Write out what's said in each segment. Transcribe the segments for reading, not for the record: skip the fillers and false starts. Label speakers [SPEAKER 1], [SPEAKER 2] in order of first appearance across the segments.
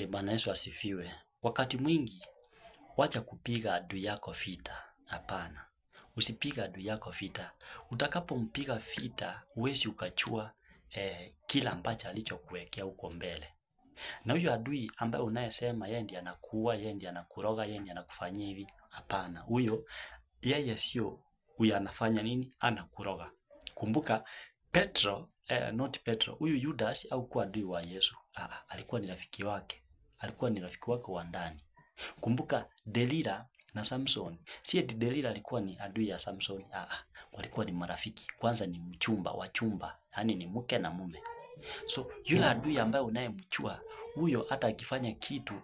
[SPEAKER 1] Bwana Yesu asifiwe. Wakati mwingi, wacha kupiga adui yako vita. Hapana. Usipiga adui yako vita. Utakapompiga vita, huwezi ukachua kila ambacho alichokuwekea huko mbele. Na huyo adui ambaye unayesema yeye ndiye anakuua, yeye ndiye anakuroga, yeye ndiye anakufanyia hivi. Hapana. Huyo yeye sio huyo anafanya nini? Anakuroga. Kumbuka Petro, not Petro, huyu Judas au kuwa adui wa Yesu. Alikuwa ni rafiki wake. Alikuwa ni rafiki wake wa ndani. Kumbuka Delila na Samson. Si eti Delila alikuwa ni adui ya Samson. Walikuwa ni marafiki. Kwanza ni mchumba, wachumba. Yaani ni mke na mume. So yule adui ambaye unayemchua, huyo hata akifanya kitu,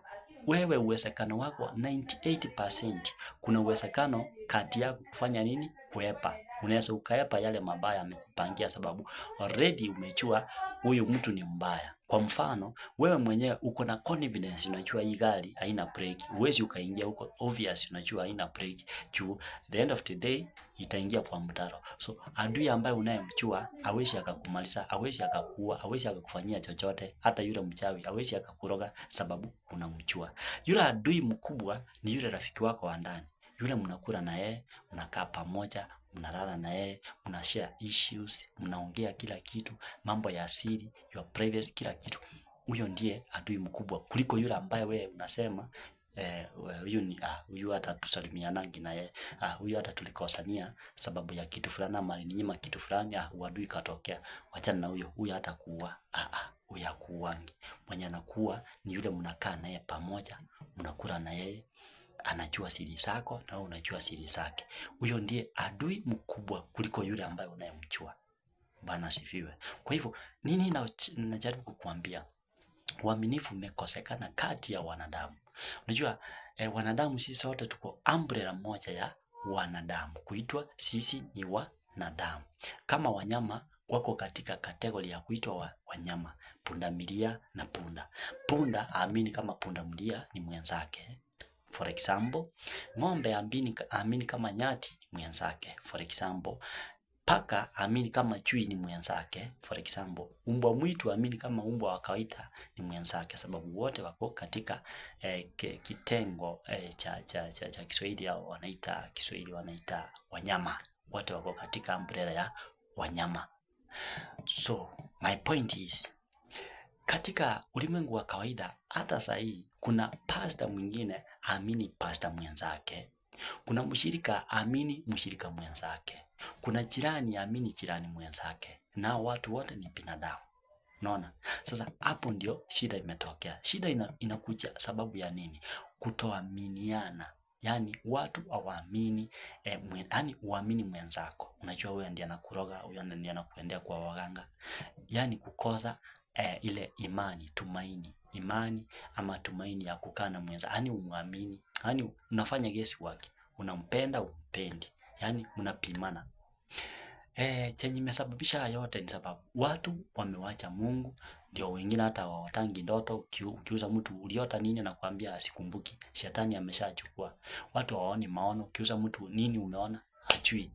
[SPEAKER 1] wewe uwezekano wako 98%. Kuna uwezekano kati yako kufanya nini? Kuepa. Unaweza ukaepa yale mabaya amekupangia sababu already umechua huyu mtu ni mbaya. Kwa mfano, wewe mwenyewe uko na confidence unajua hii gari haina breki. Huwezi ukaingia huko obvious unajua haina breki. Juu the end of the day itaingia kwa mtaro. So adui ambaye unayemchua hawezi akakumaliza, hawezi akakuua, hawezi akakufanyia chochote, hata yule mchawi hawezi akakuroga sababu unamchua. Yule adui mkubwa ni yule rafiki wako wa ndani. Yule mnakula na yeye, mnakaa pamoja, mnalala na yeye, mnashare issues, mnaongea kila kitu, mambo ya siri, your privacy, kila kitu. Huyo ndiye adui mkubwa kuliko yule ambaye wewe unasema huyu hata tusalimianangi na yeye, huyu hata tulikosania sababu ya kitu fulani ama alininyima kitu fulani, uadui katokea. Wachana na huyo hata kuua. Huyo hakuuangi. Mwenye anakuua ni yule mnakaa naye pamoja, mnakula na yeye, anajua siri zako na wewe unajua siri zake. Huyo ndiye adui mkubwa kuliko yule ambaye unayemchua. Bwana asifiwe. Kwa hivyo nini najaribu kukuambia? Uaminifu umekosekana kati ya wanadamu. Unajua wanadamu sisi sote tuko umbrella moja ya wanadamu. Kuitwa sisi ni wanadamu. Kama wanyama wako katika kategori ya kuitwa wanyama, pundamilia na punda. Punda haamini kama pundamilia ni mwenzake. For example, ng'ombe haamini kama nyati ni mwenzake. For example, paka haamini kama chui ni mwenzake. For example, mbwa mwitu haamini kama mbwa wa kawaida ni mwenzake, sababu wote wako katika kitengo cha Kiswahili au wanaita wanyama. Wote wako katika umbrella ya wanyama. So, my point is, katika ulimwengu wa kawaida hata sahi kuna pastor mwingine amini pastor mwenzake. Kuna mshirika amini mshirika mwenzake. Kuna jirani amini jirani mwenzake. Na watu wote ni binadamu. Unaona? Sasa hapo ndio shida imetokea. Shida inakuja sababu ya nini? Kutoaminiana. Yaani watu hawaamini yaani uamini mwenzako. Unajua huyo ndiye anakuroga, huyo ndiye anakuendea kwa waganga. Yaani kukosa ile imani ama tumaini ya kukaa na mwenza. Yaani umwamini, yaani unafanya guess wake, unampenda umpendi, yaani mnapimana. Chenye imesababisha yote ni sababu watu wamewacha Mungu. Ndio wengine hata hawatangi ndoto. Ukiuza mtu uliota nini na kuambia asikumbuki, shetani ameshachukua. Watu hawaoni maono. Ukiuza mtu nini umeona, hajui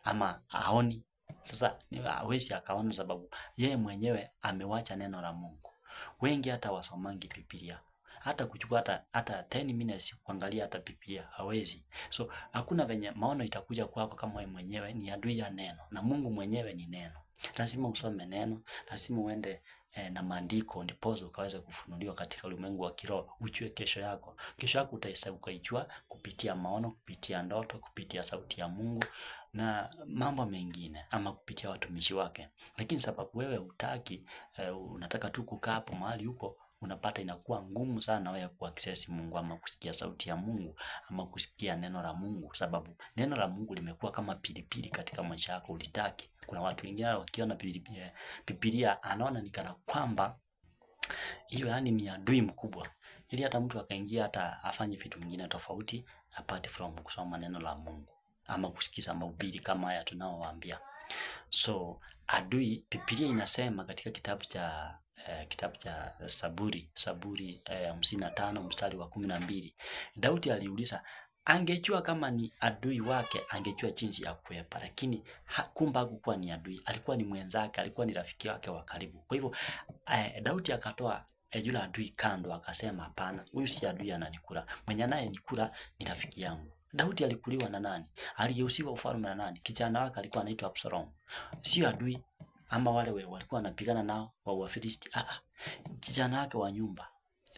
[SPEAKER 1] ama haoni. Sasa hawezi akaona sababu yeye mwenyewe amewacha neno la Mungu. Wengi hata wasomangi Biblia. Hata kuchukua hata 10 minutes kuangalia hata Biblia hawezi. So hakuna venye maono itakuja kwako kama wewe mwenyewe ni adui ya neno, na Mungu mwenyewe ni neno. Lazima usome neno, lazima uende na maandiko ndipozo ukaweza kufunuliwa katika ulimwengu wa kiroho, ujue kesho yako. Kesho yako ukaijua kupitia maono, kupitia ndoto, kupitia sauti ya Mungu na mambo mengine, ama kupitia watumishi wake. Lakini sababu wewe hutaki, unataka tu kukaa hapo mahali huko, unapata inakuwa ngumu sana wewe kuaccess Mungu ama kusikia sauti ya Mungu ama kusikia neno la Mungu, sababu neno la Mungu limekuwa kama pilipili katika maisha yako, ulitaki. Kuna watu wengine wakiona Biblia anaona ni kana kwamba hiyo yani ni adui mkubwa, ili hata mtu akaingia hata afanye vitu vingine tofauti apart from kusoma neno la Mungu ama kusikiza mahubiri kama haya tunaowaambia. So adui, Biblia inasema katika kitabu cha Saburi 55 mstari wa 12, Daudi aliuliza, angejua kama ni adui wake angejua jinsi ya kuepa, lakini kumbe hakuwa ni adui, alikuwa ni mwenzake, alikuwa ni rafiki wake wa karibu. Kwa hivyo Daudi akatoa yule adui kando akasema hapana, huyu si adui ananikula. Mwenye naye nikula ni rafiki yangu. Daudi alikuliwa na nani? Aligeuziwa ufalme na nani? Kijana wake alikuwa anaitwa Absalom. Sio adui ama wale walikuwa wanapigana nao wa Wafilisti. Kijana wake wa nyumba.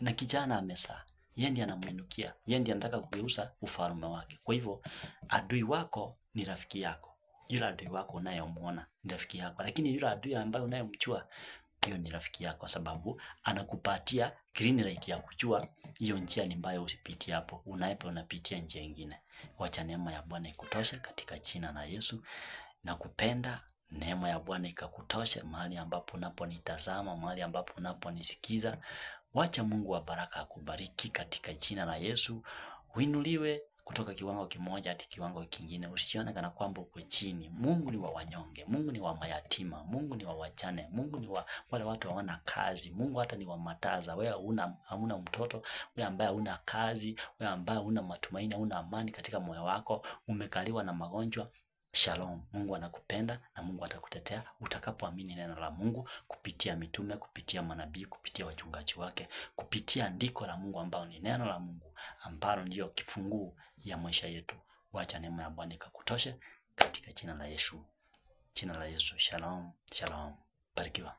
[SPEAKER 1] Na kijana amesaa. Yeye ndiye anamuinukia. Yeye ndiye anataka kugeuza ufalme wake. Kwa hivyo adui wako ni rafiki yako. Yule adui wako unayemuona ni rafiki yako. Lakini yule adui ambaye unayemjua, hiyo ni rafiki yako, sababu anakupatia green light ya kujua hiyo njia ni mbaya, usipitie hapo. Unapitia njia nyingine. Wacha neema ya Bwana ikutoshe katika jina la Yesu. Na kupenda neema ya Bwana ikakutoshe mahali ambapo unaponitazama, mahali ambapo unaponisikiza. Wacha Mungu wa baraka akubariki katika jina la Yesu. Uinuliwe kutoka kiwango kimoja hadi kiwango kingine. Usione kana kwamba uko chini. Mungu ni wa wanyonge, Mungu ni wa mayatima, Mungu ni wa wajane, Mungu ni wa wale watu hawana kazi. Mungu hata ni wa mataza. Wewe hauna mtoto, wewe ambaye huna kazi, wewe ambaye huna matumaini, huna amani katika moyo wako, umekaliwa na magonjwa. Shalom. Mungu anakupenda na Mungu atakutetea utakapoamini neno la Mungu kupitia mitume, kupitia manabii, kupitia wachungaji wake, kupitia andiko la Mungu ambao ni neno la Mungu ambalo ndio kifunguo ya maisha yetu. Wacha neema ya Bwana ikakutoshe katika jina la Yesu. Jina la Yesu. Shalom. Shalom. Barikiwa.